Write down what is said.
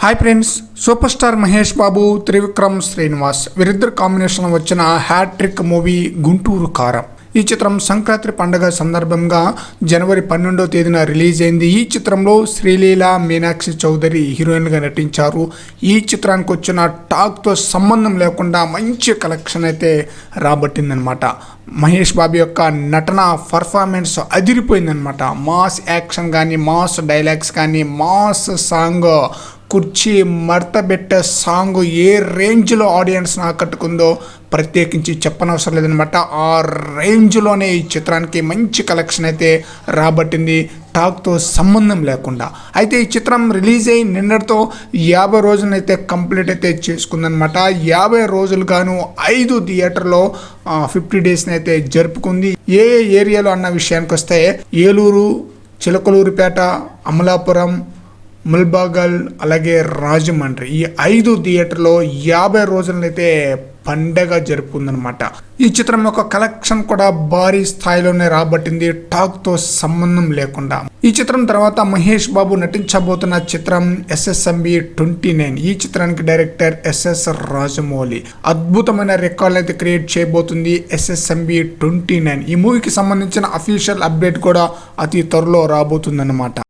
Hi friends, super star Mahesh Babu, Trivikram Srinivas వీరిద్దరు combination వచ్చిన hat trick movie Guntur కారం. ఈ చిత్రం సంక్రాంతి పండుగ సందర్భంగా జనవరి 12వ తేదీన రిలీజ్ అయింది. ఈ చిత్రంలో శ్రీలీల, మీనాక్షి చౌదరి హీరోయిన్గా నటించారు. ఈ చిత్రానికి వచ్చిన టాక్తో సంబంధం లేకుండా మంచి కలెక్షన్ అయితే రాబట్టిందనమాట. మహేష్ బాబు యొక్క నటన పర్ఫార్మెన్స్ అదిరిపోయిందనమాట. మాస్ యాక్షన్ కానీ, మాస్ డైలాగ్స్ కానీ, మాస్ సాంగ్, కుర్చీ మడతబెట్టే సాంగ్ ఏ రేంజ్లో ఆడియన్స్ని ఆకట్టుకుందో ప్రత్యేకించి చెప్పనవసరం లేదనమాట. ఆ రేంజ్లోనే ఈ చిత్రానికి మంచి కలెక్షన్ అయితే రాబట్టింది, టాక్తో సంబంధం లేకుండా. అయితే ఈ చిత్రం రిలీజ్ అయ్యి నిన్నటితో 50 రోజులనైతే కంప్లీట్ అయితే చేసుకుందనమాట. 50 రోజులు గాను 5 థియేటర్లో 50 డేస్ని అయితే జరుపుకుంది. ఏ ఏరియాలో అన్న విషయానికి వస్తే ఏలూరు, చిలకలూరిపేట, అమలాపురం, ముల్బాగల్, అలాగే రాజమండ్రి, ఈ 5 థియేటర్లో 50 రోజులనైతే పండగ జరుపుకుందనమాట. ఈ చిత్రం యొక్క కలెక్షన్ కూడా భారీ స్థాయిలోనే రాబట్టింది, టాక్తో సంబంధం లేకుండా. ఈ చిత్రం తర్వాత మహేష్ బాబు నటించబోతున్న చిత్రం SSMB 29. ఈ చిత్రానికి డైరెక్టర్ SS రాజమౌళి. అద్భుతమైన రికార్డులు అయితే క్రియేట్ చేయబోతుంది SSMB 29. ఈ మూవీకి సంబంధించిన అఫీషియల్ అప్డేట్ కూడా అతి త్వరలో రాబోతుందన్నమాట.